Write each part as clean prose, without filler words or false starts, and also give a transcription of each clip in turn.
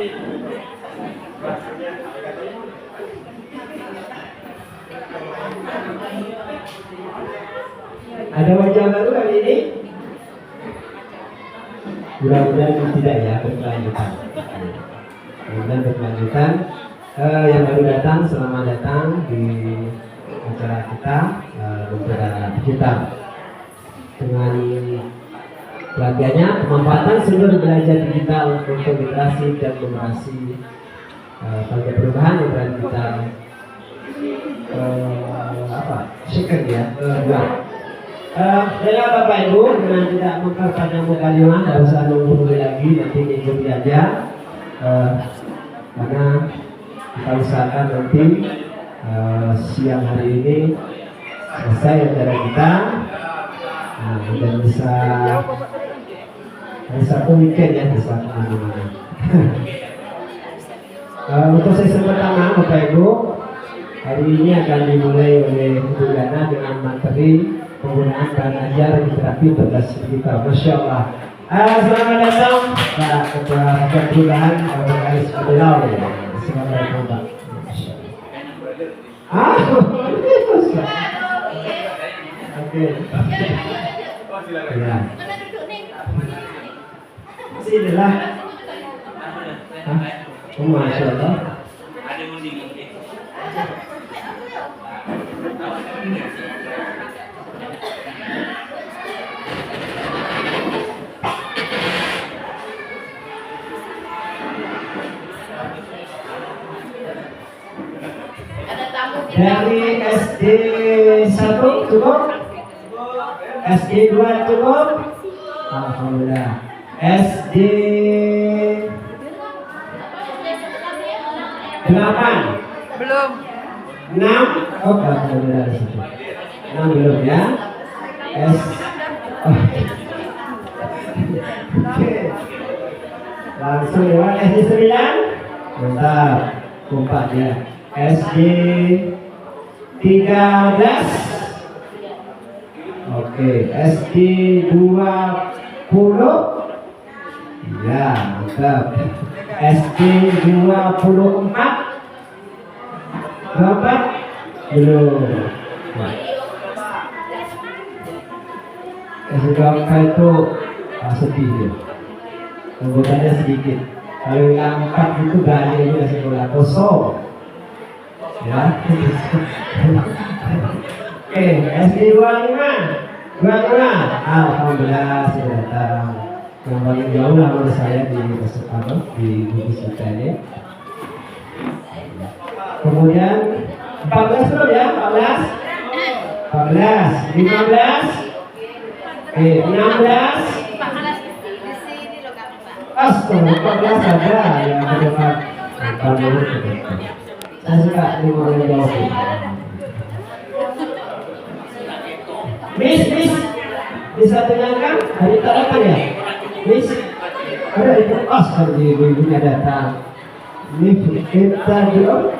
Ada wajah baru kali ini? Mudah-mudahan tidak ya, berkelanjutan. Mudah-mudahan berkelanjutan. Yang baru datang, selamat datang di acara kita. Kita dengan pelatihannya pemanfaatan sumber belajar digital untuk literasi dan numerasi pada perubahan yang berada kita second ya buat. Baiklah Bapak Ibu, dengan tidak memperpanjang mukadimah, tidak usah nunggu lagi, nanti ikut aja, karena kita usahakan nanti siang hari ini selesai acara kita, dan bisa hari Sabtu weekend ya, bisa kemana-mana. Untuk sesi pertama Bapak Ibu, hari ini akan dimulai oleh Ibu Dana dengan materi penggunaan bahan ajar di terapi berbasis digital. Masya Allah. Selamat datang Pak Ketua Perubahan Bapak Aris Abdullah. Selamat datang Pak. Oke. Ya. Sinilah. Masya Allah. Dari SD 1 cukup? SD 2 cukup? Alhamdulillah. SD 8 belum. 6? Oh, alhamdulillah. 6 belum ya? Oke. Langsung lewat SD 9? Mantap. Kompak ya. SD 13. Oke, SD 20. Ya, mantap. SD 24. Berapa? Belum. SD 24 itu sedih ya. Anggotanya sedikit. Kalau yang 4 itu banyak juga sekolah kosong. Ya. Oke, SD 25. Alhamdulillah sudah datang. Yang paling jauh lah menurut saya di Bugis kita ini. Kemudian 14 belum ya? 14, 15, 16. Astaga, 14 ada yang berdekat. Saya suka lima orang jawab. Miss, bisa dengarkan? Hari terapan ya? Miss, ada itu ibu-ibunya datang. Ini kita jawab.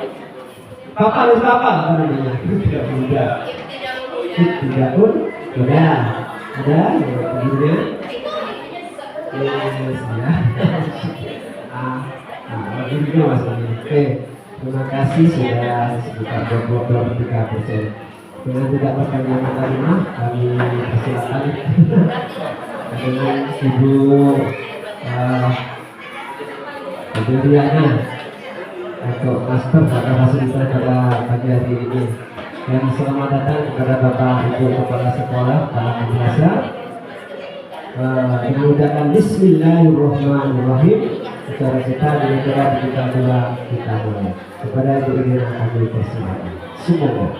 Papa apa namanya? Tidak pun. Udah. Ada ibunya. Ibunya masalahnya. Oke. Terima kasih sudah sekitar 23%. Dengan tidak perpanjangan kalimat, kami persilakan dengan Ibu Juliana untuk master pada fasilitas pada pagi hari ini. Dan selamat datang kepada Bapak Ibu Kepala Sekolah para madrasa. Dimudahkan Bismillahirrahmanirrahim. Secara kita dengan kita mulai kepada Ibu yang kami persilakan. Semoga.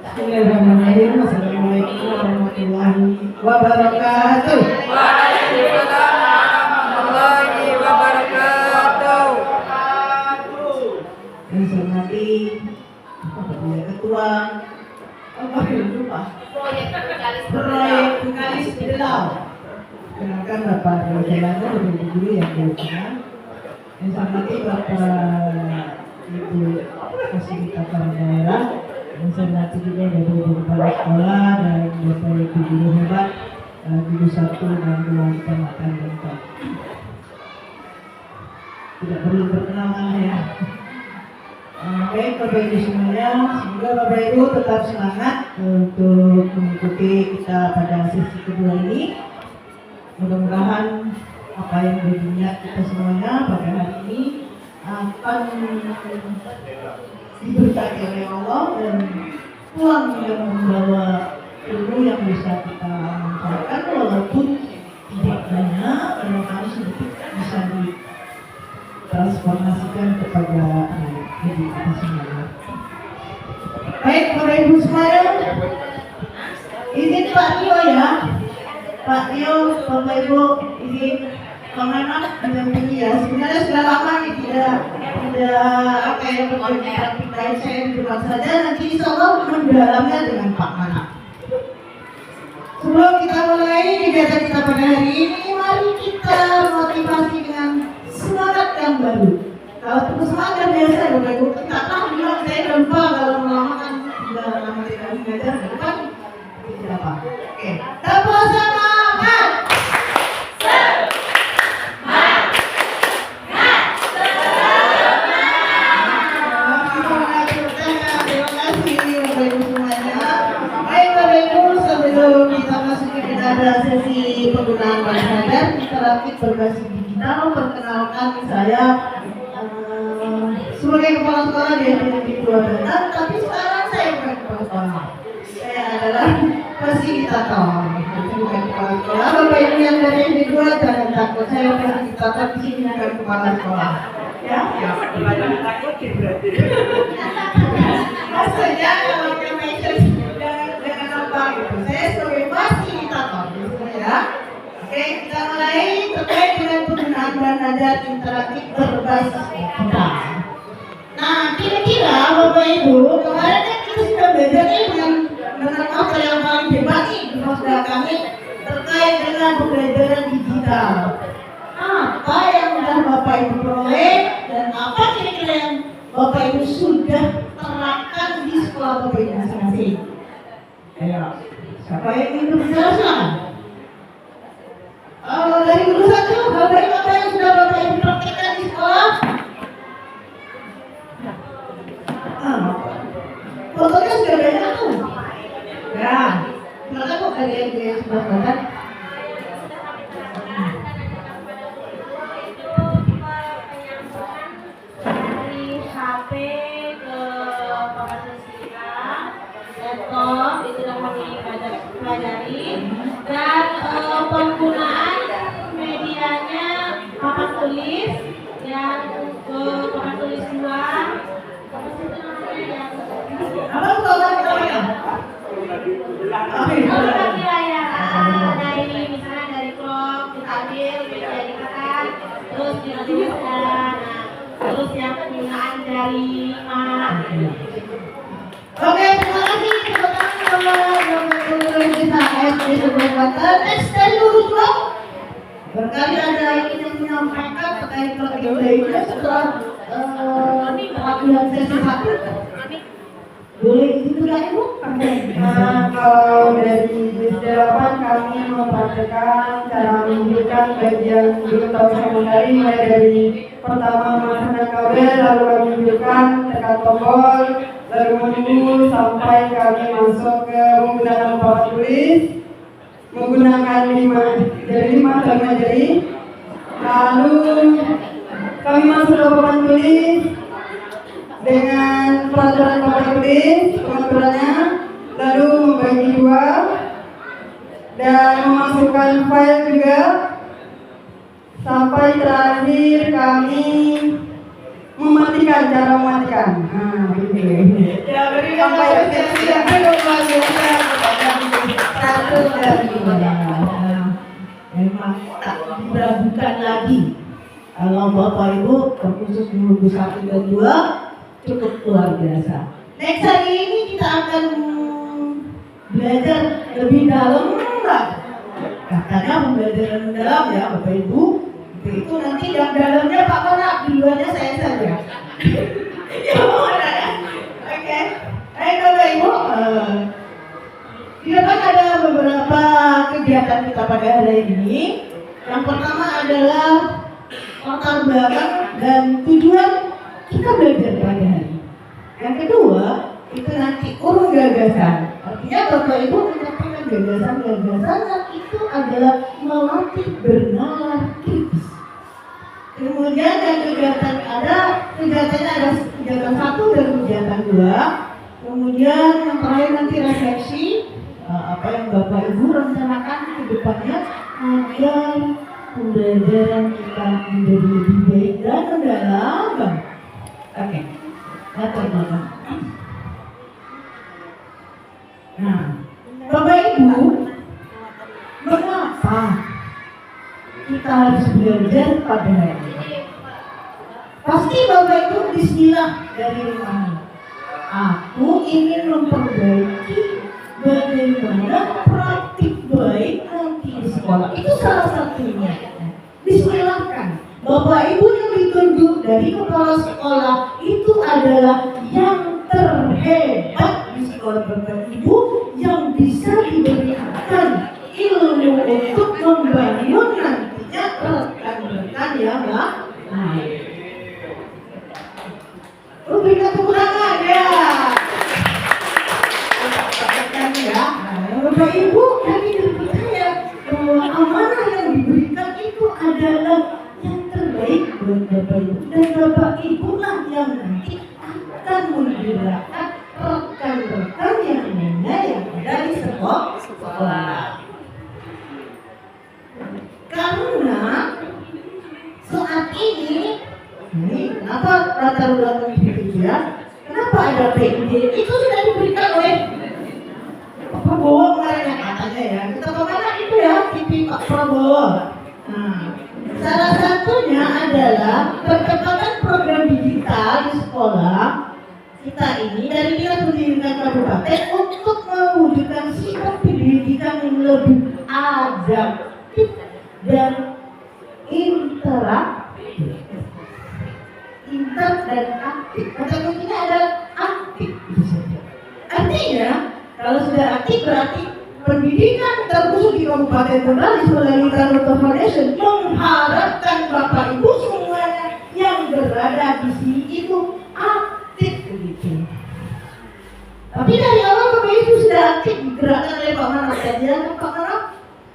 Bismillahirrahmanirrahim. Assalamualaikum warahmatullahi wabarakatuh. Waalaikumsalam warahmatullahi wabarakatuh. Yang saya hormati Bapak Ketua Proyek Bekalis Digital. Kenalkan Bapak Rojalano dan Ibu Guru yang diundang. Yang saya hormati Bapak Ibu Fasilitator Daerah. Yang saya hormati juga dari Ibu Kepala Sekolah dan Bapak Ibu Guru hebat Guru 1 dan 2 kecamatan Dengkok. Tidak perlu perkenalan ya. Baik Bapak Ibu semuanya, semoga Bapak Ibu tetap semangat untuk mengikuti kita pada sesi kedua ini. Mudah-mudahan apa yang berniat kita semuanya pada hari ini akan diberkati oleh Allah dan pulang yang membawa ilmu yang bisa kita manfaatkan walaupun tidak banyak, barangkali sedikit bisa ditransformasikan kepada hidup kita semuanya. Baik Bapak Ibu semuanya, izin Pak Tio ya. Pak Tio, Bapak Ibu, izin Pengamat mendampingi ya. Sebenarnya sudah lama nih tidak apa ya praktik saya di rumah saja. Nanti insya Allah mendalamnya dengan Pak Manap. Sebelum kita mulai kegiatan kita pada hari ini, mari kita motivasi dengan semangat yang baru. Kalau terus semangat biasa, Bapak Ibu kata bilang saya lupa kalau lama kan sudah lama tidak mengajar, kan tidak apa. Oke, tepuk semangat. Pada sesi penggunaan bahasa interaktif berbasis digital, perkenalkan saya sebagai kepala sekolah di SMP 2 Banten, tapi sekarang saya bukan kepala sekolah, saya adalah fasilitator, bukan kepala sekolah. Bapak Ibu yang dari SMP 2 jangan takut, saya fasilitator di sini bukan kepala sekolah. Ya, takut berarti. Maksudnya kalau kita message jangan apa gitu. Saya sebagai fasilitator ya. Oke, kita mulai terkait dengan penggunaan bahan ajar interaktif berbasis digital. Nah, kira-kira Bapak Ibu kemarin kan kita sudah belajar dengan apa yang paling hebat nih di masa kami terkait dengan pembelajaran digital. Apa yang sudah Bapak Ibu peroleh dan apa kira-kira yang Bapak Ibu sudah terapkan di sekolah Bapak Ibu masing-masing? Ayo, siapa yang ingin berjelaskan? Dari guru 1, Bapak Ibu apa yang sudah Bapak Ibu praktikkan di sekolah? Fotonya sudah banyak tuh. Ya, silakan kok dari yang sebelah kanan. Dari HP ke papan tulisan, laptop itu yang kami pelajari, dan penggunaan medianya papan tulis yang ke papan tulis luar. Apa soalan namanya? Berbagi layar dari misalnya dari Chrome kita ambil dijadikan, terus dituliskan, terus yang penggunaan dari Oke, terima kasih. Teman-teman Bapak Ibu SD sebelah Banten. Next dari guru 2. Barangkali ada yang ingin menyampaikan terkait pelajaran setelah pelatihan sesi 1. Boleh itu ya Ibu? Kalau dari Disdelapan kami mempraktikkan cara menunjukkan kajian guru tahun sekondari mulai dari pertama memasangkan kabel, lalu kami menunjukkan tekan tombol, lalu menunggu sampai kami masuk ke menggunakan papan tulis, menggunakan 5 jari, lalu kami masuk ke papan tulis dengan peraturan papan tulis, pengaturannya, lalu membagi 2 dan memasukkan file juga, sampai terakhir kami mematikan, cara mematikan. Ya, beri sampai yang luar biasa satu dan 2. Memang tak diragukan lagi. Kalau Bapak Ibu terkhusus guru 1 dan 2 cukup luar biasa. Next hari ini kita akan belajar lebih dalam lagi. Katanya pembelajaran mendalam ya Bapak Ibu. Itu nanti yang dalamnya Pak Manap, di luarnya saya saja. Ya mana ya? Oke. Baik Bapak Ibu. Di depan ada beberapa kegiatan kita pada hari ini. Yang pertama adalah latar belakang dan tujuan kita belajar pada hari ini. Yang kedua, itu nanti urung gagasan. Artinya Bapak Ibu menyampaikan gagasan-gagasan yang itu adalah melatih bernalar kritis. Kemudian yang kegiatan kegiatannya ada kegiatan 1 dan kegiatan 2. Kemudian yang terakhir nanti refleksi apa yang Bapak Ibu rencanakan ke depannya agar pembelajaran kita menjadi lebih baik dan mendalam. Oke, latar belakang. Nah, Bapak Ibu, mengapa kita harus belajar pada hari ini? Pasti Bapak Ibu bismillah dari rumahnya. Aku ingin memperbaiki bagaimana praktik baik nanti di sekolah. Itu salah satunya. Bismillahkan. Bapak Ibu yang ditunjuk dari kepala sekolah itu adalah yang terhebat di sekolah Bapak Ibu yang bisa diberikan ilmu untuk membangun nantinya rekan-rekan yang lain. Berikan tepuk tangan ya. Ya, Bapak Ibu kami percaya bahwa amanah yang diberikan itu adalah yang terbaik buat Bapak Ibu, dan Bapak Ibu lah yang nanti akan menggerakkan rekan-rekan yang lainnya yang ada di sekolah. Karena saat ini kenapa latar belakang ya? Kenapa ada PID? Itu sudah diberikan oleh Pak Prabowo kemarin yang katanya ya. Kita kemana itu ya TV Pak Prabowo. Nah, salah satunya adalah percepatan program digital di sekolah kita ini dari Dinas Pendidikan Kabupaten untuk mewujudkan sistem pendidikan yang lebih adaptif dan interaktif. Dan aktif. Kata kuncinya adalah aktif. Artinya, kalau sudah aktif berarti pendidikan terkhusus di Kabupaten Bengkalis melalui Taruto Foundation mengharapkan Bapak Ibu semuanya yang berada di sini itu aktif begitu. Tapi dari awal Bapak Ibu sudah aktif digerakkan oleh Pak Manap tadi ya, Pak Manap.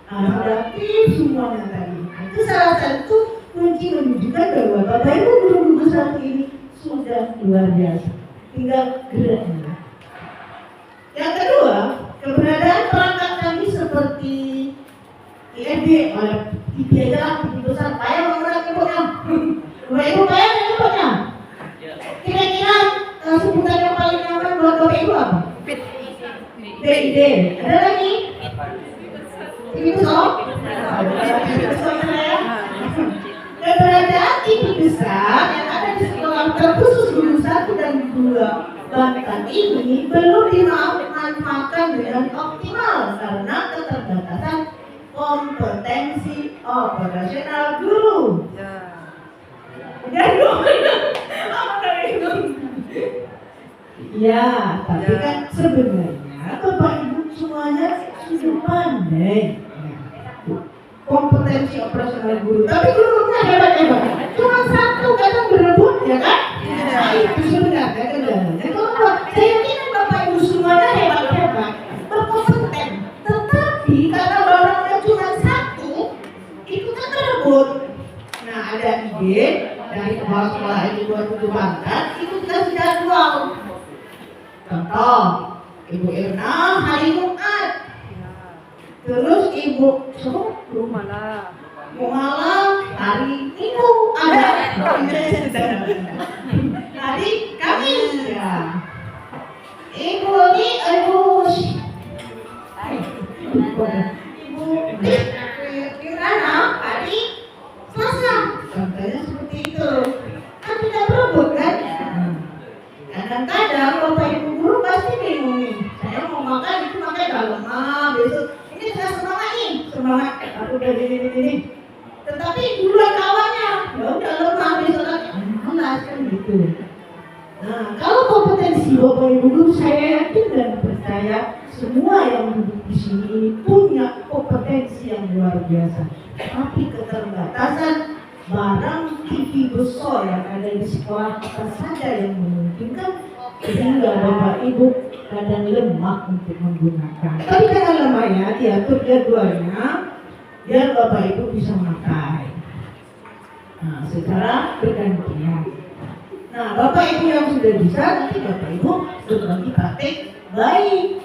Sudah aktif semuanya tadi. Itu salah satu kunci menunjukkan bahwa Bapak Ibu guru-guru satu ini sudah luar biasa. Tinggal geraknya. Yang kedua, keberadaan perangkat canggih seperti IFB oleh TV aja lah, TV besar, payah menggunakan inputnya. Bapak Ibu payah dengan inputnya. Kira-kira sebutan yang paling nyaman buat Bapak Ibu apa? PID. Ada lagi? TV besar? Keberadaan TV besar yang ada di sekolah terkhusus guru 1 dan 2 Banten ini belum dimanfaatkan dengan optimal karena keterbatasan kompetensi operasional guru. Ya, tapi kan sebenarnya Bapak Ibu semuanya sudah pandai kompetensi operasional guru, tapi gurunya hebat-hebat. Cuma satu kadang berebut ya kan? Nah, itu sebenarnya kendalanya. Kalau saya yakin Bapak Ibu semuanya hebat-hebat, berkompeten, tetapi karena barangnya cuma satu, itu kan berebut. Nah, ada ide dari kepala sekolah ini 27 Banten, itu kita sudah jual. Contoh, Ibu Irna hari Jumat. Terus Ibu Rumala hari Minggu ada. Hari Kamis ya. Ibu Kirana hari Selasa. Contohnya seperti itu. Kan tidak berebut kan? Kadang-kadang Bapak Ibu guru pasti bingung nih. Saya mau makan itu makan dalam besok. Ini sudah semangat aku udah ini. Tetapi duluan kawannya, ya udah lemah besok lagi. Malas kan gitu. Nah, kalau kompetensi Bapak Ibu guru saya yakin dan percaya semua yang duduk di sini punya kompetensi yang luar biasa, tapi keterbatasan barang TV besar yang ada di sekolah kita saja yang memungkinkan, sehingga Bapak Ibu kadang lemah untuk menggunakan. Tapi jangan lemah ya, diatur jadwalnya biar Bapak Ibu bisa memakai. Nah, secara bergantian. Nah, Bapak Ibu yang sudah bisa, nanti Bapak Ibu berbagi praktek baik.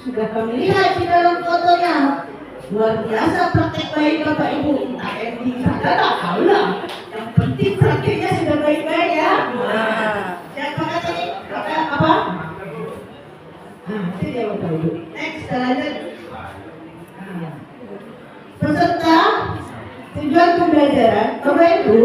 Sudah kami lihat di dalam fotonya. Luar biasa praktek baik Bapak Ibu. Entah yang di sana tak tahu lah. Yang penting prakteknya sudah baik-baik ya. Siapa kata ini? Apa? Nah, itu dia Bapak Ibu. Next, selanjutnya. Peserta tujuan pembelajaran Bapak Ibu,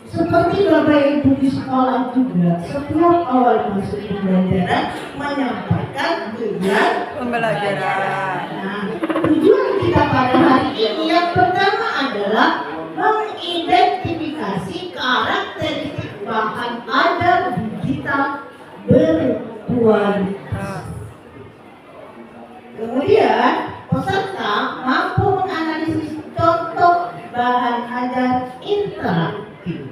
seperti Bapak Ibu di sekolah juga, setiap awal masuk pembelajaran menyampaikan tujuan pembelajaran. Nah, tujuan kita pada hari ini yang pertama adalah mengidentifikasi karakteristik bahan ajar digital berkualitas. Kemudian peserta mampu menganalisis contoh bahan ajar interaktif.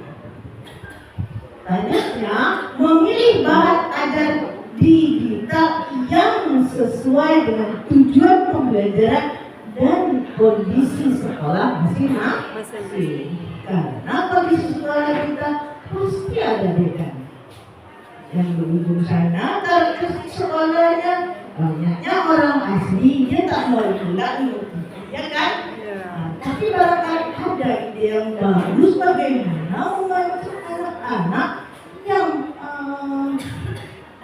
Banyaknya memilih bahan ajar digital yang sesuai dengan tujuan pembelajaran dan kondisi sekolah masing-masing. Karena kondisi sekolah kita pasti ada bedanya. Yang di ujung sana karakteristik sekolahnya banyaknya orang asli, dia tak mau pulang, ya kan? Nah, tapi barangkali ada ide yang bagus bagaimana membantu anak-anak yang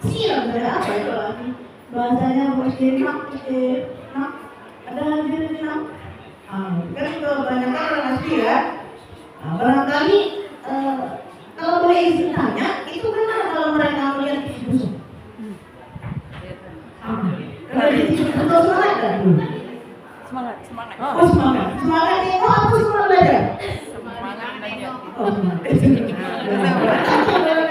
siap apa itu lagi bahasanya nak ada lagi nak kan kebanyakan orang asli ya. Nah, barangkali kalau boleh izin tanya, itu benar kalau mereka melihat TV busuk? Kalau di TV busuk semangat kan? Semangat. Oh semangat. Semangat ini apa semangat belajar? Semangat belajar. Oh semangat.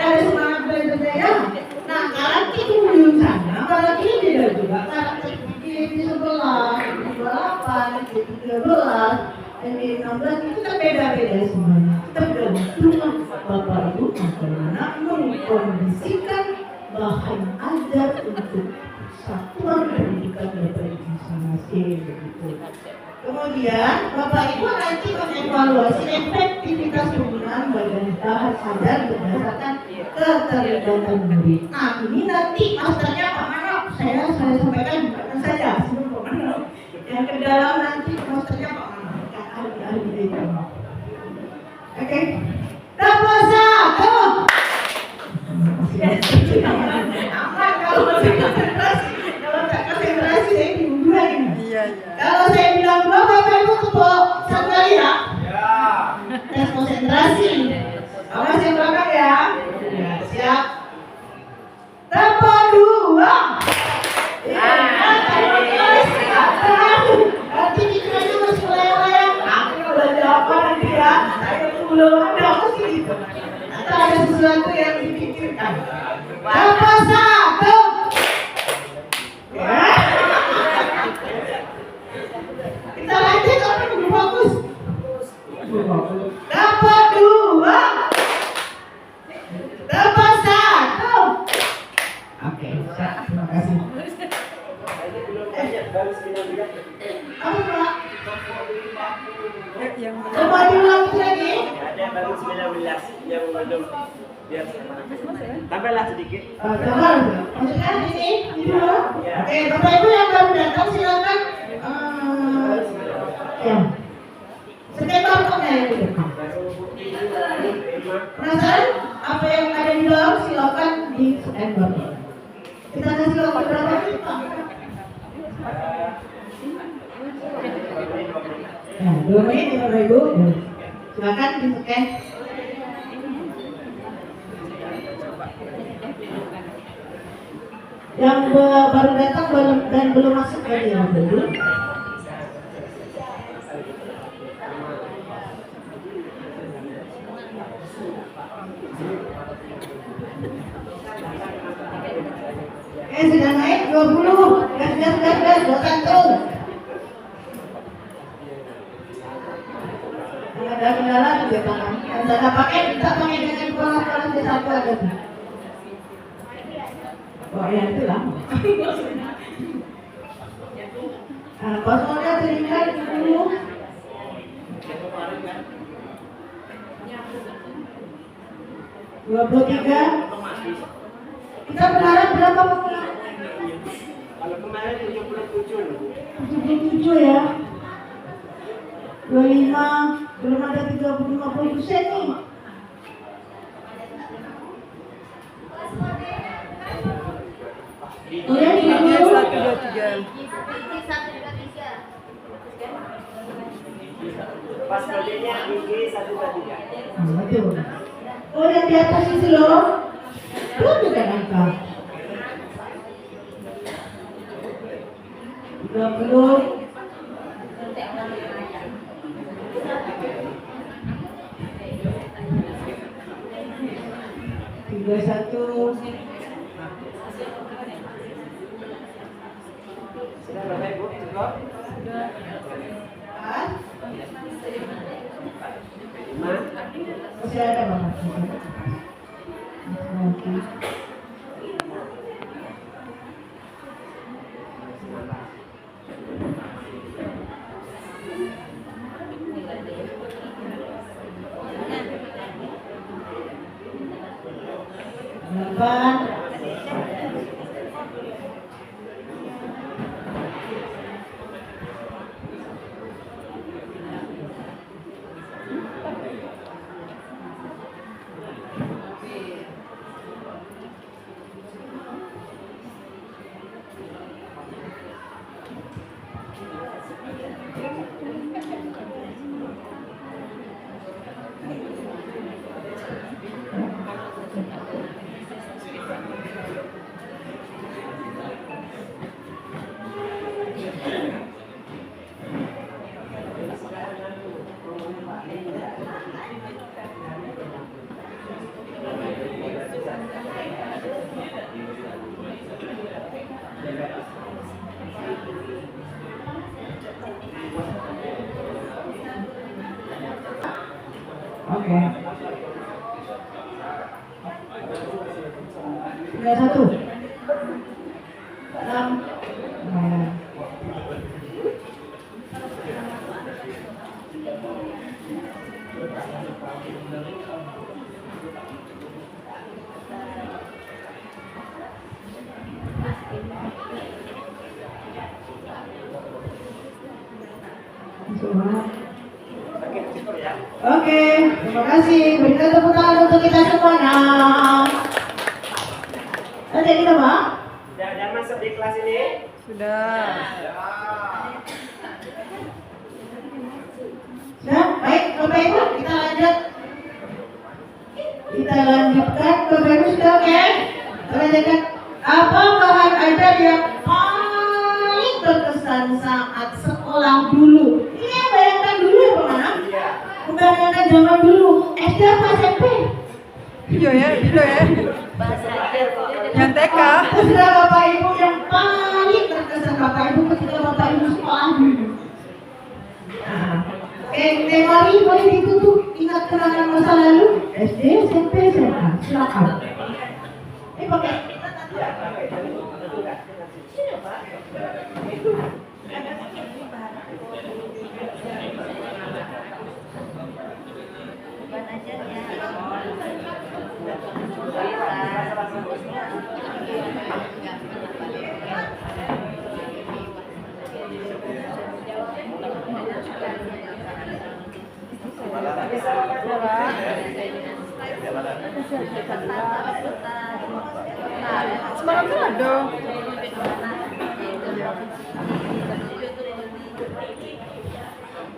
Ada semangat belajar ya. Nah karakter itu di sana, karakter ini beda juga. Karakter di sebelah, di 28, di 13. Dan di 16 itu kan beda-beda semuanya. Tergantung Bapak Ibu bagaimana mengkondisikan bahan ajar untuk satuan pendidikan Bapak Ibu masing-masing begitu. Kemudian Bapak Ibu nanti mengevaluasi efektivitas penggunaan bahan ajar berdasarkan keterlibatan murid. Nah ini nanti masternya Pak Mano, saya sampaikan bukan saja sebelum Pak Mano. Yang ke dalam nanti masternya Pak Mano. Oke, dapat satu. Aman kalau saya konsentrasi, saya dua ini. Iya. Kalau saya bilang dua, Bapak Ibu tepuk satu kali ya. Tes konsentrasi. Awas yang belakang ya. Ya siap. Dapat dua. Nanti pikirannya masih layang-layang. Aku udah apa nanti ya? Saya belum ada apa sih gitu. Atau ada sesuatu yang dipikirkan. Apa satu? Ya. Kita lanjut tapi belum fokus. Dapat dua. Dapat satu. Oke, terima kasih. Apa Pak? Coba diulang lagi. Ada baru 19 yang belum biar tambahlah sedikit. Tambah. Maksudnya ini dulu. Oke, Bapak Ibu yang baru datang silakan. Ya. Setiap barcode yang di depan. Penasaran apa yang ada di dalam? Silakan di scan barcode. Kita kasih waktu berapa menit Pak? Ya, 2 menit ya Bapak Ibu. Silakan di scan. Yang baru datang dan belum masuk tadi ya Bapak Ibu. Sudah naik 20. Gas, 21. Misalnya pakai, kita pakai dengan pola-pola C1 ada tuh. Oh ya itu lah. Nah, kosongnya terikat dulu. Dua puluh tiga. Kita berharap berapa Pak? Kalau kemarin 77 loh. 77 ya. 25 belum ada 50% nih. Oh ya, Dia dulu. 123. Pas kodenya IG 123. Betul. Oh yang di atas itu loh. Belum juga angka. 30. Tiga satu. Sudah Bapak Ibu cukup? Masih ada Bapak. Oke. Delapan. Oke. 31. 6. Nah. Oke, terima kasih. Berikan tepuk tangan untuk kita semuanya. Nanti kita Pak. Sudah masuk di kelas ini? Sudah. Sudah, baik Bapak Ibu, kita lanjut. Kita lanjutkan. Bapak Ibu sudah oke? Kita lanjutkan. Apa bahan ajar yang paling berkesan saat sekolah dulu? Ini yang bayangkan dulu ya Pak Mana? Iya. Bukan yang zaman dulu. SD apa SMP? Video ya. Yang TK. Terserah Bapak Ibu yang paling berkesan Bapak Ibu ketika Bapak Ibu sekolah dulu. Nah, memori boleh ditutup, ingat kenangan masa lalu SD, SMP, SMA. Silakan. Pakai. Semalam tuh ada.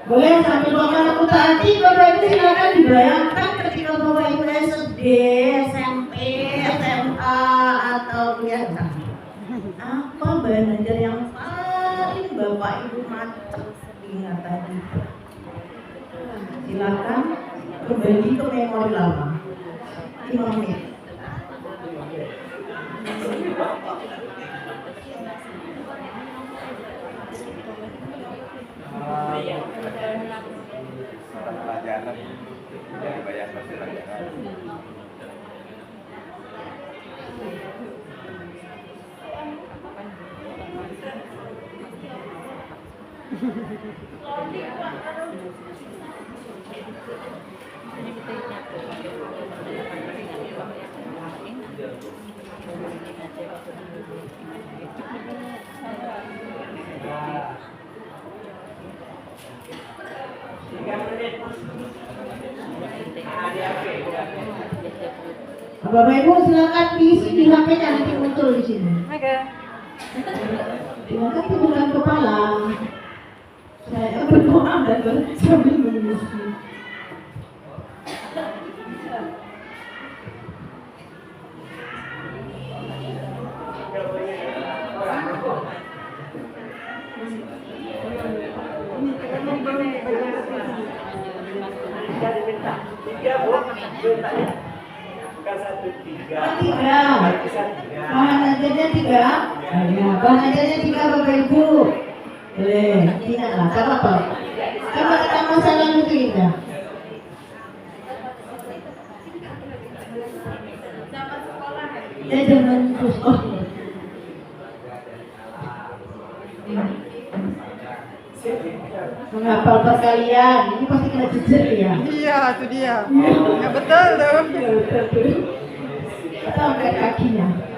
Boleh sambil Bapak aku tadi, Bapak Ibu silakan dibayangkan ketika Bapak Ibu SD, SMP, SMA atau kuliah. Apa bahan ajar yang paling Bapak Ibu mantap ingat tadi? Silakan kembali ke memori lama. 5 menit. pelajaran yang dibayangkan Bapak Ibu silakan diisi di HP-nya, nanti muncul di sini. Oke. Silakan teguran kepala. Saya berdoa dan sambil mengisi. Bukan 1, 3. Tiga. Bahan ajarnya 3. Ya, bahan ajarnya 3 Bapak Ibu. Boleh, tidak lah, tak apa-apa. Coba kita masalah itu Indah. Ya jangan terus. Oh. Menghafal perkalian, ini pasti kena jejer ya. Iya, itu dia. Ya betul tuh. Atau angkat kakinya.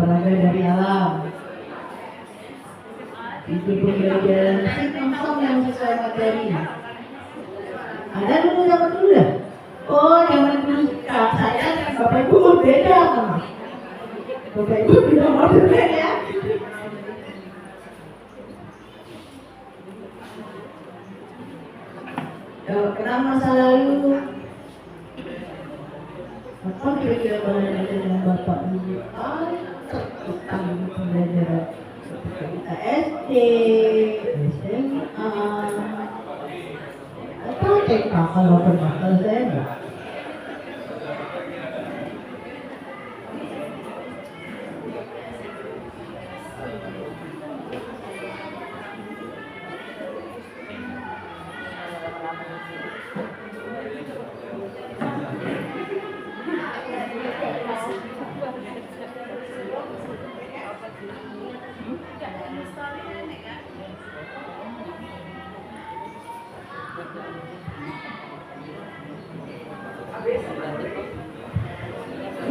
Peraga dari alam. Itu pembelajaran sing-song yang sesuai materi. Ada dulu zaman dulu ya? Oh, zaman dulu saya dengan Bapak Ibu beda sama. Bapak Ibu beda modern ya. Kenal masa lalu. Apa kira-kira bahan ajar dengan Bapak Ibu? Tentang pembelajaran kita SD, SMA, atau TK kalau pernah, kalau saya enggak.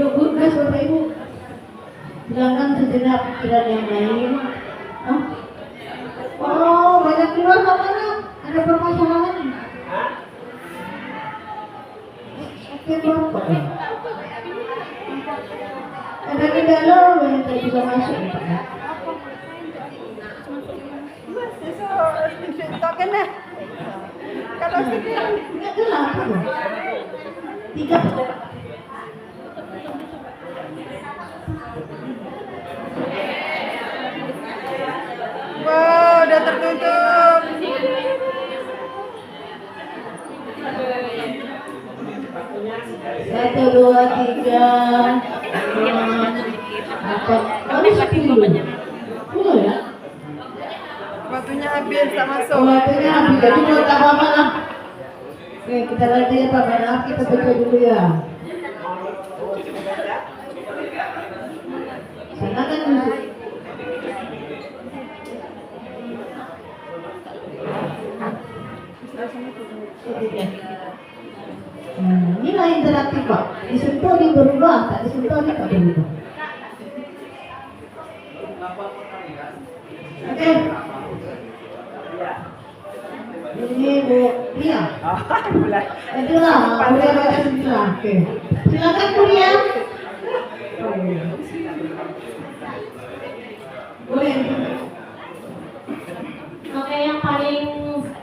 Yuk gas Bapak Ibu. Silakan sejenak pikiran yang lain. Hah? Oh, banyak keluar katanya. Ada permasalahan. Oke Bapak. Ada kendala yang tidak bisa masuk Pak ya? Token dah. Kalau sedih. Enggak jelas tuh. 3. Wow, udah tertutup. 1, 2, 3. 4. Kamu 10. Betul ya? Waktunya habis, tak masuk. Waktunya habis, jadi mau tak apa-apa lah. Oke, kita lanjut ya Pak. Maaf, kita baca dulu ya. Sana kan musik. Inilah interaktif Pak. Disentuh dia berubah, tak disentuh dia tak berubah. Oke. Ini Bu Ria. Itulah, boleh baca sebelah. Oke. Silakan Bu Ria. Boleh. Oke, yang paling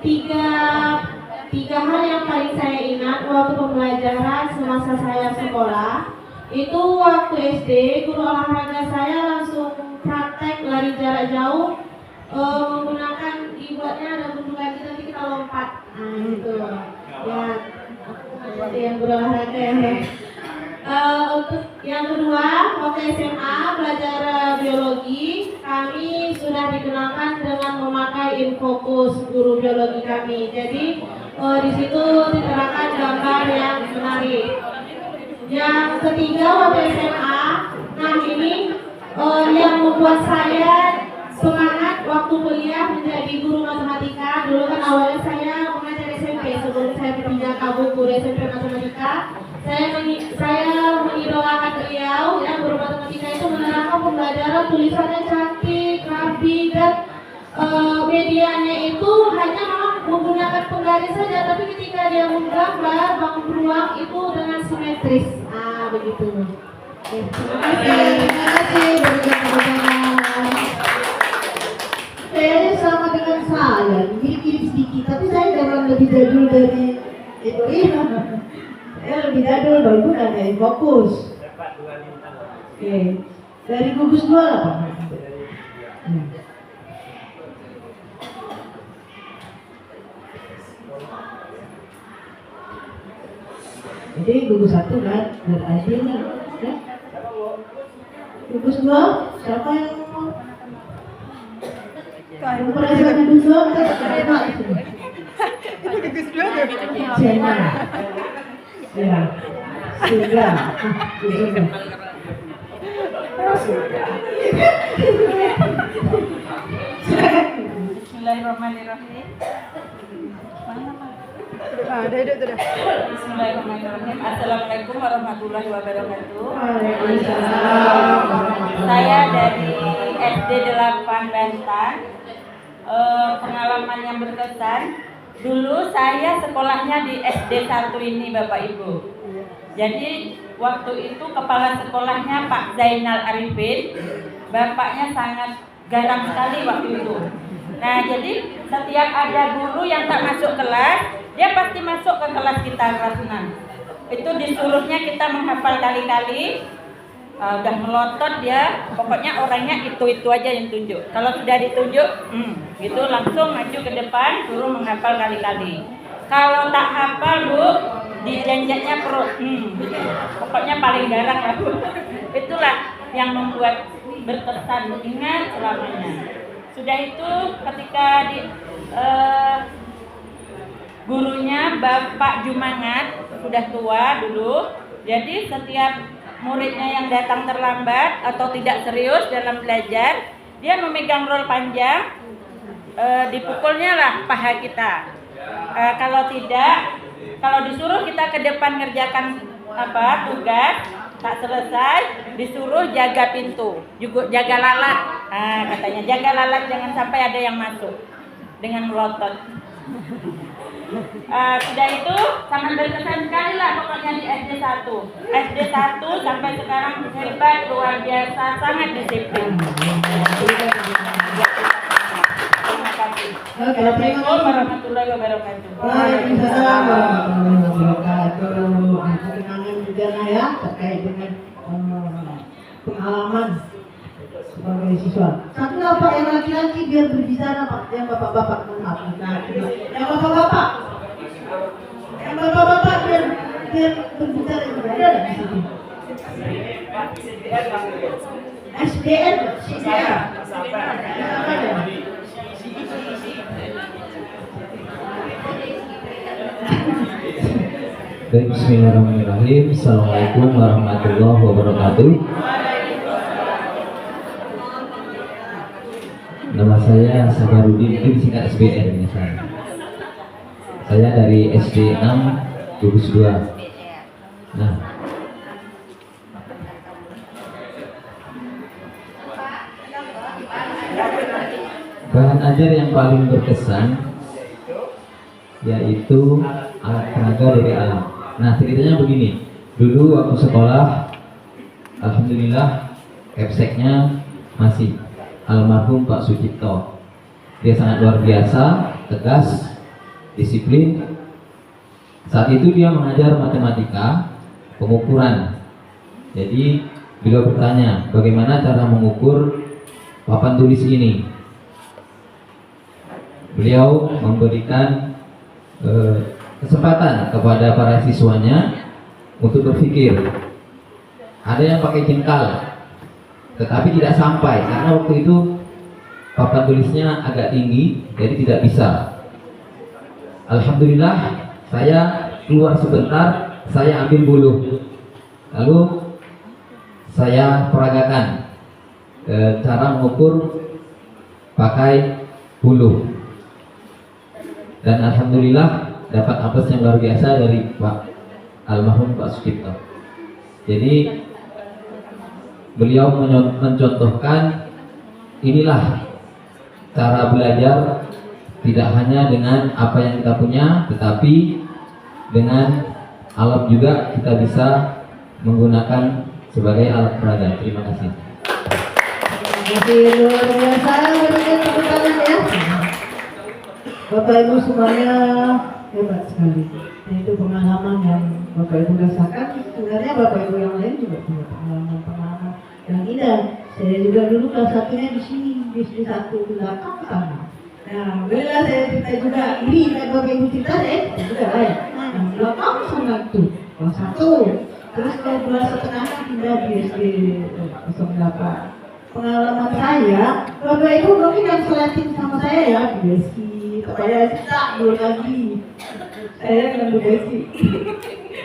tiga hal yang paling saya ingat waktu pembelajaran semasa saya sekolah itu waktu SD guru olahraga saya langsung praktek lari jarak jauh menggunakan dibuatnya ada gundukan gitu nanti kita lompat. Nah itu ya seperti yang guru olahraga ya. Untuk yang kedua waktu SMA belajar biologi kami sudah digunakan dengan memakai infokus guru biologi kami. Jadi di situ diterangkan gambar yang menarik. Yang ketiga waktu SMA, nah ini yang membuat saya semangat waktu kuliah menjadi guru matematika. Dulu kan awalnya saya mengajar SMP sebelum saya berpindah kabur guru SMP matematika. Saya mengidolakan beliau, ya, guru matematika itu menerangkan pembelajaran, tulisannya cantik, rapi, dan medianya itu hanya menggunakan penggaris saja, tapi ketika dia menggambar bangun ruang itu dengan simetris. Ah, begitu. Oke, terima kasih. Kayaknya sama dengan saya, mirip-mirip sedikit, tapi saya memang lebih jadul dari itu. Saya lebih jadul, baru dari fokus. Dapat 2 bintang. Oke, dari gugus 2 lah Pak. Jadi gugus 1 kan berhasil nih, ya? Gugus 2 siapa yang mau? Yang perasaan gugus 2 Itu gugus 2 tuh. Siapa? Ya, sudah. Bismillahirrahmanirrahim. Ada itu dah. Bismillahirrahmanirrahim. Assalamualaikum warahmatullahi wabarakatuh. Waalaikumsalam. Saya dari SD 8 Bantan. Pengalaman yang berkesan. Dulu saya sekolahnya di SD 1 ini Bapak Ibu. Jadi waktu itu kepala sekolahnya Pak Zainal Arifin. Bapaknya sangat garang sekali waktu itu. Nah, jadi setiap ada guru yang tak masuk kelas, dia pasti masuk ke kelas kita kelas 6. Itu disuruhnya kita menghafal kali-kali. Udah melotot dia, pokoknya orangnya itu aja yang tunjuk. Kalau sudah ditunjuk, gitu langsung maju ke depan, suruh menghafal kali-kali. Kalau tak hafal Bu, dijanjaknya perut, pokoknya paling garang lah Bu. Itulah yang membuat berkesan, ingat selamanya. Sudah itu ketika gurunya Bapak Jumangat sudah tua dulu, jadi setiap muridnya yang datang terlambat atau tidak serius dalam belajar, dia memegang roll panjang, dipukulnya lah paha kita. Kalau tidak, kalau disuruh kita ke depan ngerjakan tugas, tak selesai, disuruh jaga pintu, juga jaga lalat. Katanya jaga lalat jangan sampai ada yang masuk dengan melotot. Sudah itu sangat berkesan sekali lah pokoknya di SD 1. SD 1 sampai sekarang hebat, luar biasa, sangat disiplin. Terima kasih. Assalamualaikum warahmatullahi wabarakatuh. Waalaikumsalam warahmatullahi wabarakatuh. Ada kenangan juga ya terkait dengan pengalaman sebagai siswa. Satu Pak yang laki-laki biar berbicara Pak, yang bapak-bapak maaf. Yang bapak-bapak biar berbicara juga ada di sini. SDN. Baik, bismillahirrahmanirrahim. Assalamualaikum warahmatullahi wabarakatuh. Nama saya Sabarudin, itu disingkat SBR ya saya. Saya dari SD 6 gugus 2. Nah, bahan ajar yang paling berkesan yaitu alat peraga dari alam. Nah, ceritanya begini. Dulu waktu sekolah, alhamdulillah kapseknya masih almarhum Pak Sucipto. Dia sangat luar biasa, tegas, disiplin. Saat itu dia mengajar matematika, pengukuran. Jadi beliau bertanya, bagaimana cara mengukur papan tulis ini? Beliau memberikan kesempatan kepada para siswanya untuk berpikir. Ada yang pakai jengkal, tetapi tidak sampai karena waktu itu papan tulisnya agak tinggi, jadi tidak bisa. Alhamdulillah, saya keluar sebentar, saya ambil buluh, lalu saya peragakan. cara mengukur pakai bulu. Dan alhamdulillah dapat apes yang luar biasa dari Pak almarhum Pak Sucipto. Jadi beliau mencontohkan inilah cara belajar, tidak hanya dengan apa yang kita punya, tetapi dengan alat juga kita bisa menggunakan sebagai alat peraga. Terima kasih. Terima kasih luar biasa, berikan tepuk tangan ya. Bapak Ibu semuanya hebat sekali. Itu pengalaman yang Bapak Ibu rasakan. Sebenarnya Bapak Ibu yang lain juga punya pengalaman yang indah. Saya juga dulu kelas satunya di sini, di satu belakang sana. Nah, bila saya cerita juga ini kayak Bapak Ibu cerita, saya juga lain. Nah, belakang sana itu kelas satu. Terus kalau kelas setengah pindah di SD 08. Pengalaman saya, Bapak Ibu mungkin yang seletin sama saya ya di SD. Saya tak dulu lagi. Saya kan Bu Desi.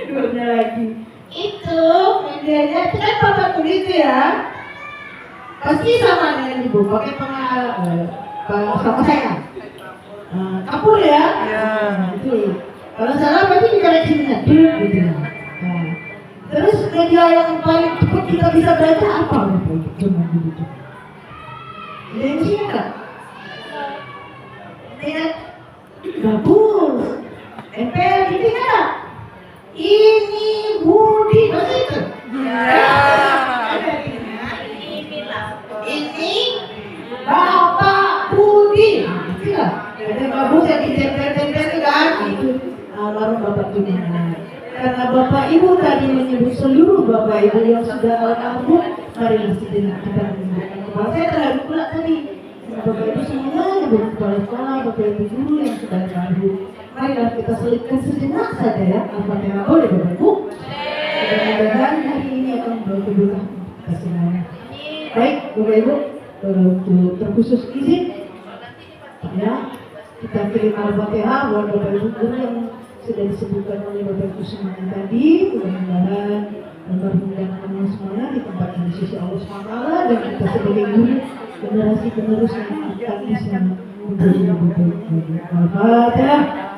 Dulunya lagi. Itu medianya itu kan Bapak tulis ya. Pasti sama dengan Ibu, pakai sama saya. Kapur ya? Iya. Itu. Kalau salah pasti dikoreksinya. Gitu. Nah, terus media yang paling cepat kita bisa baca apa? Cuma begitu. Ada sih enggak? Lihat. Bagus. MPL gitu enggak? Ini Budi, masih itu? Ini Bapak Budi. Tidak. Ada bagus yang ditempel-tempel kan? Itu almarhum Bapak Budi. Karena Bapak Ibu tadi menyebut seluruh Bapak Ibu yang sudah almarhum, marilah sejenak kita menundukkan kepala. Saya terlalu pula tadi. Bapak Ibu semuanya yang berkepala sekolah, Bapak Ibu guru yang sudah almarhum, marilah kita selipkan sejenak saja ya. Al-Fatihah boleh Bapak Ibu? Mudah-mudahan hari ini akan berkebutuhan kita semuanya. Baik Bapak Ibu, terkhusus izin ya, kita kirim Al-Fatihah buat Bapak Ibu guru yang sudah disebutkan oleh Bapak Ibu semuanya tadi. Mudah-mudahan almarhum dan almarhum semuanya ditempatkan di sisi Allah SWT, dan kita sebagai guru generasi penerus yang akan bisa menjadi lebih baik lagi. Al-Fatihah.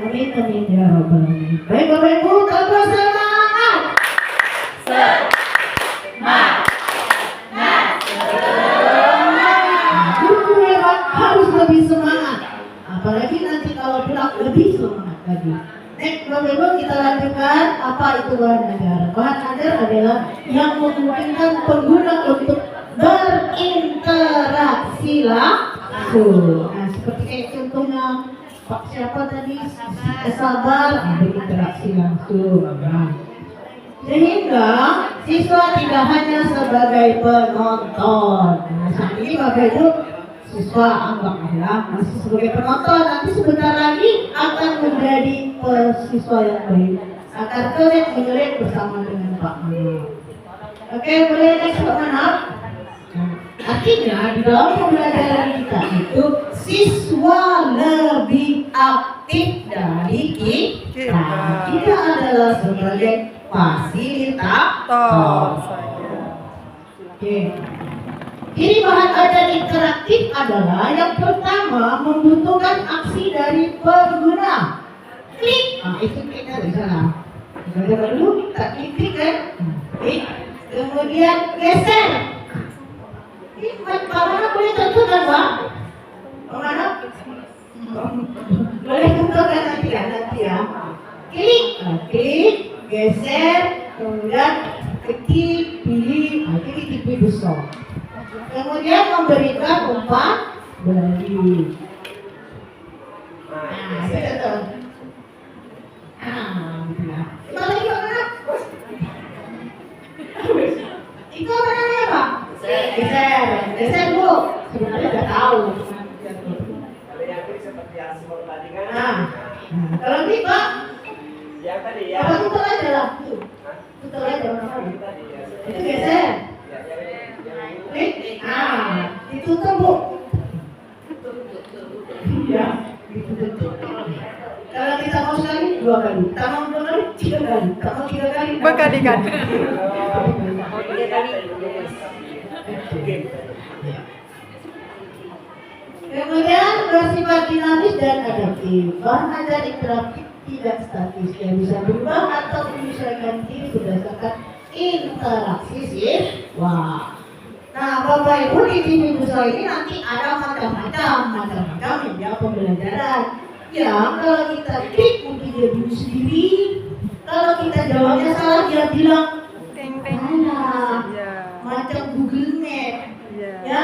Amin amin ya rabbal alamin. Baik Bapak Ibu, tambah semangat. Guru hebat harus lebih semangat. Apalagi nanti kalau pulang lebih semangat lagi. Next Bapak Ibu, kita lanjutkan apa itu bahan ajar. Bahan ajar adalah yang memungkinkan pengguna untuk berinteraksi langsung. Nah, seperti kayak contohnya Pak siapa tadi, sabar berinteraksi langsung. Nah, sehingga siswa tidak hanya sebagai penonton. Nah, saat ini Bapak Ibu siswa anggap ya masih sebagai penonton, nanti sebentar lagi akan menjadi siswa yang baik, akan terus menyelip bersama dengan Pak Manap. Oke, boleh next Pak Manap. Artinya di dalam pembelajaran kita itu siswa lebih aktif dari kita. Kita adalah sebagai fasilitator. Oke. Jadi bahan ajar interaktif adalah yang pertama membutuhkan aksi dari pengguna. Klik. Nah, itu kliknya di sana. Kita dulu kita klik kan. Klik. Kemudian geser. Ini Pak Manap boleh contohkan Pak? Pak Manap? Boleh contohkan nanti ya. Klik, klik, geser, kemudian ketik, pilih, ketik besar. Kemudian memberikan umpan balik. Nah, itu contoh. Gitu ya. Balik Pak Manap. Itu apa namanya Pak? Geser Bu. Sebenarnya udah tahu. Kalau yang klik seperti asmor tadi kan? Nah, kalau ini Pak, Yang tadi ya. apa tutup aja lah. Tutup aja. Tadi ya. Itu geser. Ya, yang Klik. Nah, kembalikan. Kemudian bersifat dinamis dan adaptif. Bahan ajar interaktif tidak statis yang bisa berubah atau menyesuaikan diri berdasarkan interaksi siswa. Nah, Bapak Ibu di TV Nusa ini nanti ada macam-macam media pembelajaran. Ya, kalau kita klik mungkin dia bunuh sendiri. Kalau kita jawabnya salah dia bilang Ting ting. salah. Ya. Macam Google Map. Ya. Ya.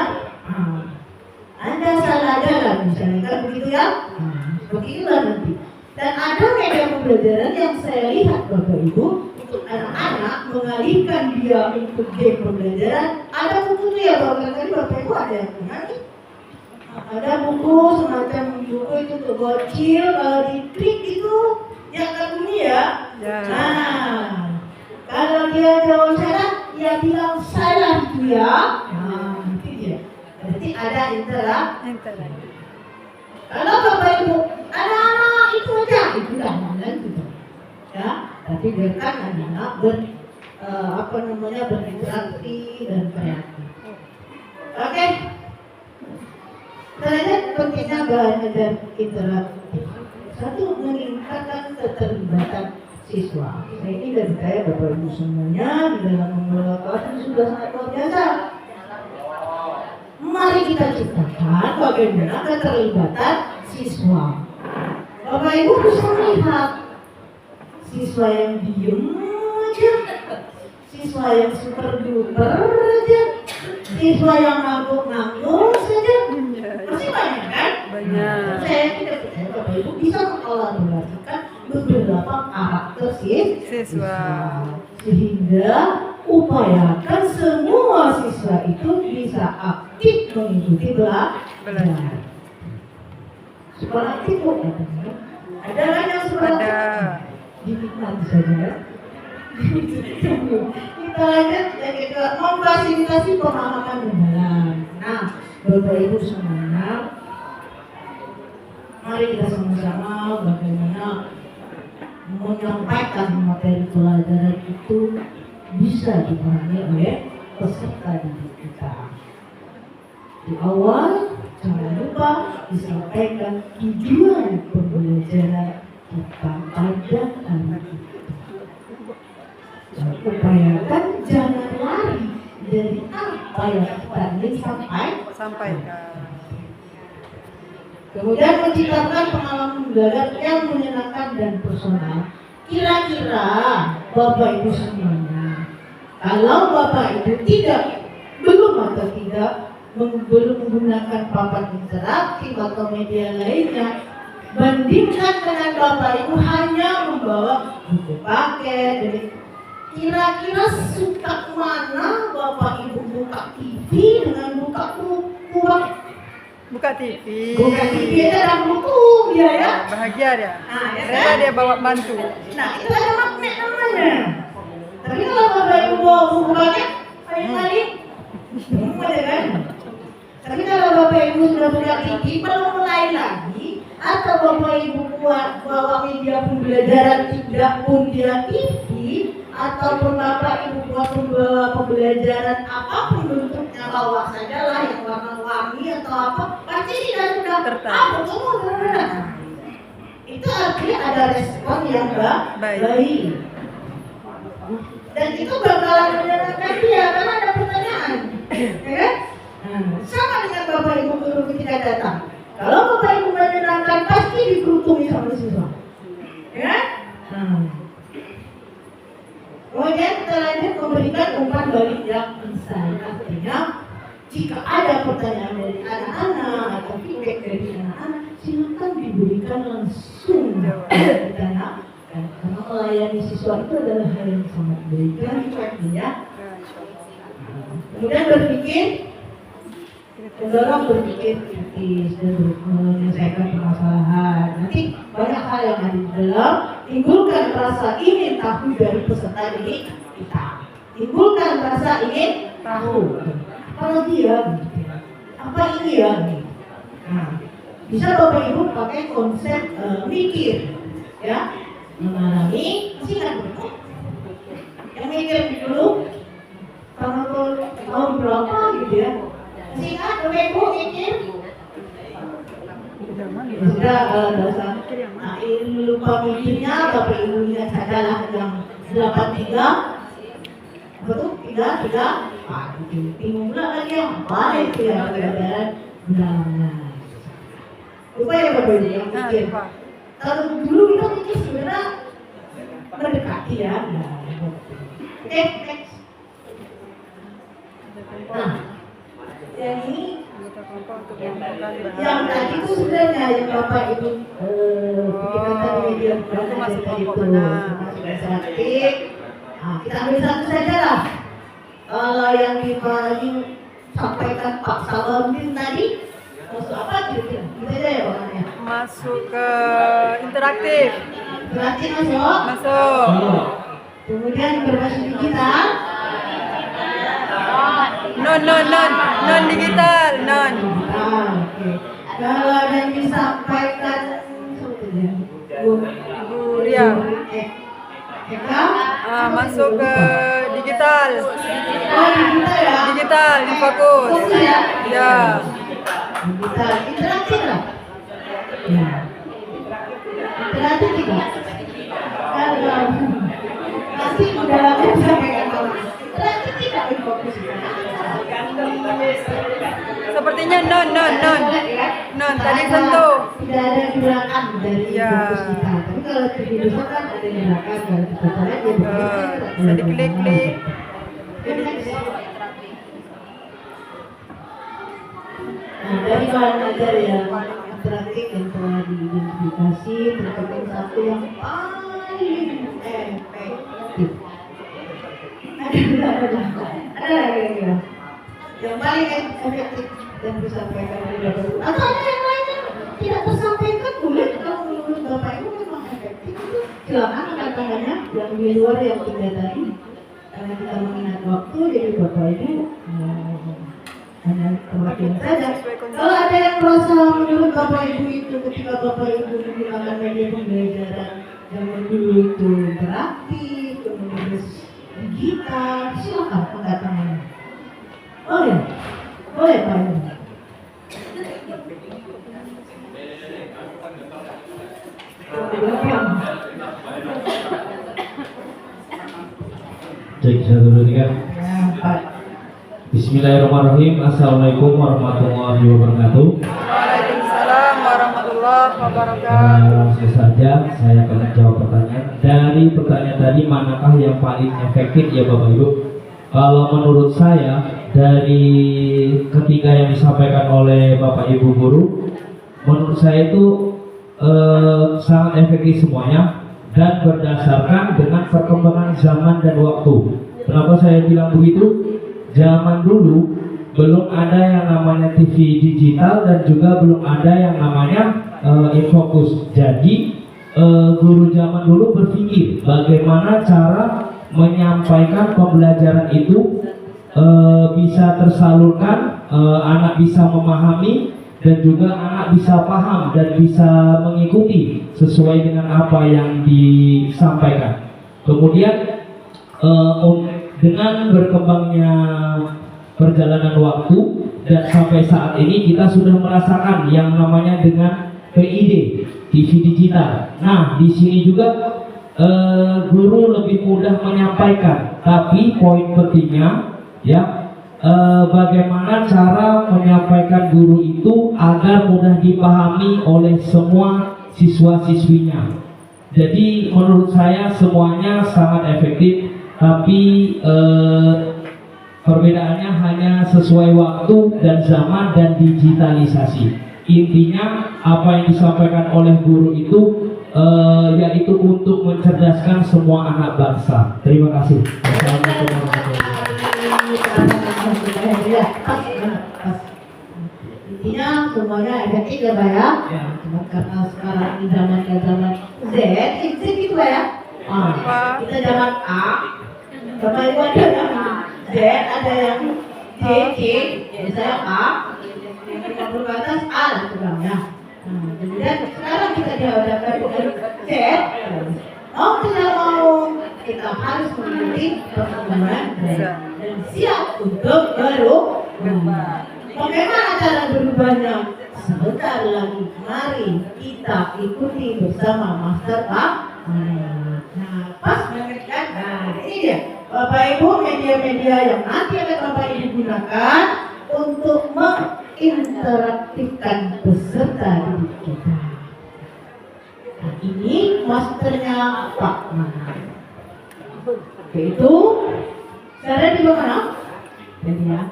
Anda salah jalan misalnya kan begitu ya. Seperti itulah nanti. Dan ada media pembelajaran yang saya lihat Bapak Ibu untuk anak-anak mengalihkan dia untuk game pembelajaran. Ada buku tuh ya Bapak Ibu ada yang punya nih. Ada buku semacam buku itu tuh bocil kalau diklik itu yang bunyi ya. Ya. Nah, kalau dia jawab salah, dia bilang salah itu ya. Nah, itu dia. Berarti ada interaksi. Kalau Bapak Ibu, anak-anak itu aja, itu dah kan gitu. Ya, tapi biarkan anak-anak berinteraksi dan kreatif. Oke. Selanjutnya pentingnya bahan ajar interaktif. Satu, meningkatkan keterlibatan siswa. Nah, ini dari saya Bapak Ibu semuanya di dalam mengelola kelas ini sudah sangat luar biasa. Mari kita ciptakan bagaimana keterlibatan siswa. Bapak Ibu bisa melihat siswa yang diem aja, siswa yang super duper aja, siswa yang ngangguk-ngangguk saja. Masih banyak kan? Banyak. Saya tidak percaya Bapak Ibu bisa mengkolaborasikan beberapa karakter Siswa. sehingga upayakan semua siswa itu bisa aktif mengikuti belajar. Super aktif kok katanya. Ada kan yang super aktif? Ada. Dinikmati saja. Kita lanjut yang kedua, memfasilitasi pemahaman mendalam. Nah, Bapak Ibu semuanya, mari kita sama-sama bagaimana menyampaikan materi pelajaran itu bisa dipahami oleh peserta didik kita. Di awal, jangan lupa disampaikan tujuan pembelajaran kita pada hari itu. Dan upayakan jangan lari dari apa yang kita ingin Sampaikan. Kemudian menciptakan pengalaman belajar yang menyenangkan dan personal. Kira-kira Bapak Ibu semuanya, kalau Bapak Ibu belum menggunakan papan interaktif atau media lainnya, bandingkan dengan Bapak Ibu hanya membawa buku paket. Jadi kira-kira suka mana Bapak Ibu buka TV dengan buka buku? Buka TV. Buka TV itu ada buku dia ya. Bahagia dia. Nah, ya Ternyata kan? dia bawa bantu. Nah, itu ada magnet namanya. Tapi kalau Bapak Ibu bawa buku paket, paling ada kan? Tapi kalau Bapak Ibu sudah punya TV, belum mulai lagi, atau Bapak Ibu bawa media pembelajaran tidak pun dia TV, ataupun Bapak Ibu membawa pembelajaran apapun bentuknya, bawa saja lah yang warna-warni atau apa, pasti tidak sudah Tertarik. betul. Itu artinya ada respon yang baik. Dan itu bakalan menyenangkan dia karena ada pertanyaan, ya kan? Sama dengan Bapak Ibu guru ketika datang. Kalau Bapak Ibu menyenangkan pasti dikerutumi sama siswa, ya? Kemudian kita lanjut memberikan umpan balik yang insight. Artinya jika ada pertanyaan dari anak-anak atau feedback dari anak-anak, silakan diberikan langsung ditanyakan. Karena melayani siswa itu adalah hal yang sangat baik ya. Kemudian mendorong berpikir kritis dan menyelesaikan permasalahan. Nanti banyak hal yang ada di dalam. Timbulkan rasa ingin tahu dari peserta didik kita. Timbulkan rasa ingin tahu. Kalau dia, apa ini ya? Nah, bisa Bapak Ibu pakai konsep mikir, ya, mengalami, masih kan? Ya, Yang mikir dulu, tahun berapa gitu ya. Singkat, ibu mikir. Sudah dasar. Nah, ini lupa mikirnya, Bapak Ibu lihat sajalah yang 83. Betul? 3. Bingung pula lagi yang balik itu ya pelajaran. Nah, lupa ya Bapak Ibu yang mikir. Kalau dulu kita mikir sebenarnya mendekati ya. Oke, next. Nah, yang ini yang tadi itu sebenarnya yang Bapak Ibu kita tadi dia masuk itu sakit. Nah, kita ambil satu saja lah. Kalau yang disampaikan Pak Salahuddin tadi masuk apa kira-kira? Kita aja ya bahannya. Masuk ke interaktif. Interaktif masuk. Masuk. Kemudian berbasis digital. Non digital, non. Oke. Kalau ada yang disampaikan Ibu Ria. Eka, Masuk ke digital. oh digital ya. Digital di fokus. Fokus ya. Ya. Digital, interaktif lah. Ya. Interaktif tidak. Kalau nanti di dalamnya disampaikan orang. Interaktif tidak fokus. Sepertinya non. Non tadi sentuh. Tidak ada gerakan dari Ya. fokus kita. Tapi kalau di desa kan ada gerakan dari kita caranya. Bisa diklik-klik. Nah, dari bahan ajar yang interaktif yang telah diidentifikasi terutama satu yang paling efektif. Ada lagi ya. Yang paling efektif dan disampaikan oleh Bapak Ibu. Atau ada yang lainnya tidak tersampaikan boleh kalau menurut Bapak Ibu memang efektif itu silakan angkat tangannya yang di luar yang tiga tadi. Karena kita mengingat waktu jadi Bapak Ibu hanya perhatian saja. Kalau ada yang merasa menurut Bapak Ibu itu ketika Bapak Ibu menggunakan media pembelajaran zaman dulu itu interaktif, kemudian digital, silakan angkat tangannya. Oh ya, boleh Pak Ibu. Cek 1, 2, 3. Bismillahirrahmanirrahim. Assalamualaikum warahmatullahi wabarakatuh. Waalaikumsalam warahmatullahi wabarakatuh. Langsung saja saya akan menjawab pertanyaan. Dari pertanyaan tadi, manakah yang paling efektif ya Bapak Ibu? Kalau menurut saya dari ketiga yang disampaikan oleh Bapak Ibu guru, menurut saya itu sangat efektif semuanya dan berdasarkan dengan perkembangan zaman dan waktu. Kenapa saya bilang begitu? Zaman dulu belum ada yang namanya TV digital dan juga belum ada yang namanya infocus. Jadi guru zaman dulu berpikir bagaimana cara menyampaikan pembelajaran itu bisa tersalurkan, anak bisa memahami dan juga anak bisa paham dan bisa mengikuti sesuai dengan apa yang disampaikan. Kemudian dengan berkembangnya perjalanan waktu dan sampai saat ini kita sudah merasakan yang namanya dengan PID, TV digital. Nah, di sini juga guru lebih mudah menyampaikan, tapi poin pentingnya ya bagaimana cara menyampaikan guru itu agar mudah dipahami oleh semua siswa-siswinya. Jadi menurut saya semuanya sangat efektif, tapi perbedaannya hanya sesuai waktu dan zaman dan digitalisasi. Intinya apa yang disampaikan oleh guru itu yaitu untuk mencerdaskan semua anak bangsa. Terima kasih. Assalamualaikum warahmatullahi wabarakatuh. Intinya semuanya efektif ya Pak ya. Cuma karena sekarang di zaman Z gitu Pak ya. Kita zaman A, Bapak Ibu ada yang Z, ada yang C, misalnya A, yang 50 ke atas A gitu Bang ya. Kemudian sekarang kita dihadapkan dengan Z. Kita mau kita harus mengikuti perkembangan dan siap untuk berubah. Bagaimana cara berubahnya? Sebentar lagi, mari kita ikuti bersama Master Pak. Nah, pas banget kan? Nah, ini dia Bapak Ibu, media-media yang nanti akan Bapak Ibu gunakan untuk menginteraktifkan peserta didik kita. Nah, ini masternya Pak Mana. Yaitu cara di mana? Jadi ya.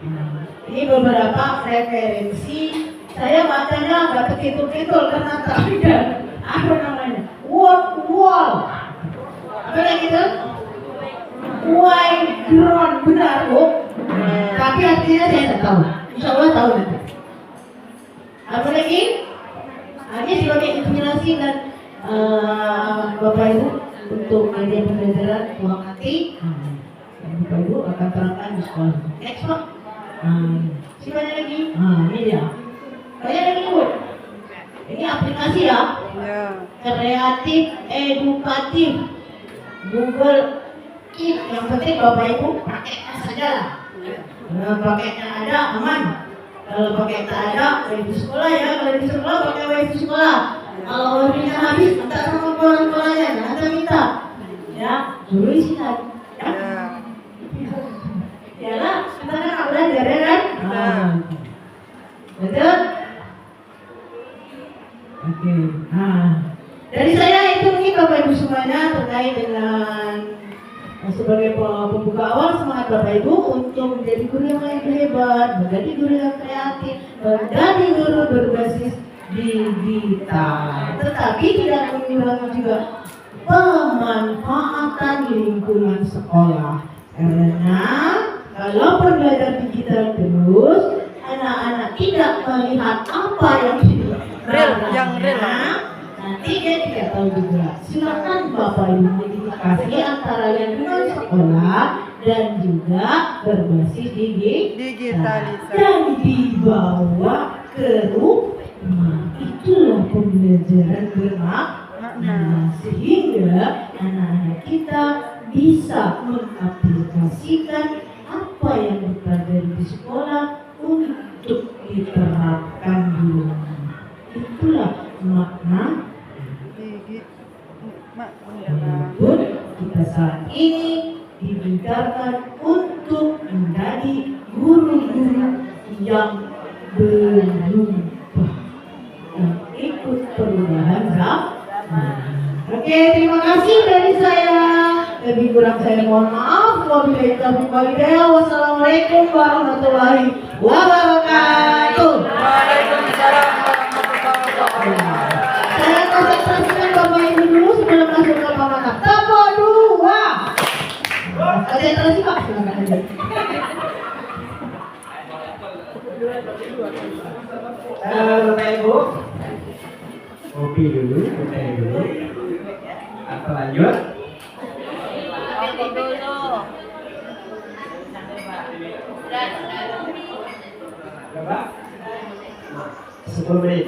Nah, ini beberapa referensi. Saya bacanya agak kekitul-kitul karena tidak apa namanya wall. Apa lagi itu? Wide ground, benar Bu. Tapi artinya saya tidak tahu. Insya Allah tahu nanti. Apa lagi? Ini sebagai inspirasi dan Bapak Ibu untuk media pembelajaran ruang hati. Bapak Ibu akan terangkan di sekolah. Next Pak. Siapa lagi? Ini dia. Banyak lagi Bu. Ini aplikasi ya. Kreatif, edukatif. Google Keep. Yang penting Bapak Ibu pakainya saja lah. Pakainya ada aman. Kalau pakai tak ada, wifi sekolah ya. Kalau di sekolah pakai wifi sekolah. Kalau wifi-nya habis, minta sama kepala sekolahnya. Nanti minta. Ya, dulu isi lagi. Ya lah, kita kan belajar ya kan? Betul? Oke. Dari saya itu mungkin Bapak Ibu semuanya terkait dengan sebagai pembuka awal semangat Bapak Ibu untuk menjadi guru yang lebih hebat, menjadi guru yang kreatif, menjadi guru berbasis digital. Tetapi tidak mengurangi juga pemanfaatan di lingkungan sekolah. Karena kalau belajar digital terus, anak-anak tidak melihat apa yang real. Nanti dia tidak tahu juga. Silakan Bapak Ibu modifikasi antara lingkungan sekolah dan juga berbasis digitalisasi dan dibawa ke rumah. Itulah pembelajaran bermakna sehingga anak-anak kita bisa mengaplikasikan apa yang dipelajari di sekolah untuk diterapkan di rumah. Itulah makna walaupun kita saat ini diberikan untuk menjadi guru-guru yang berubah dan ikut perubahan zaman. Oke, terima kasih dari saya. Lebih kurang saya mohon maaf. Wassalamualaikum warahmatullahi wabarakatuh. Waalaikumsalam warahmatullahi wabarakatuh. Saya konsentrasikan Bapak Ibu dulu sebelum masuk ke pamanah. Tempo 2. Konsentrasi Pak, silakan aja. Bapak Ibu, kopi dulu, teh dulu. Apa lanjut? Berapa? 10 menit.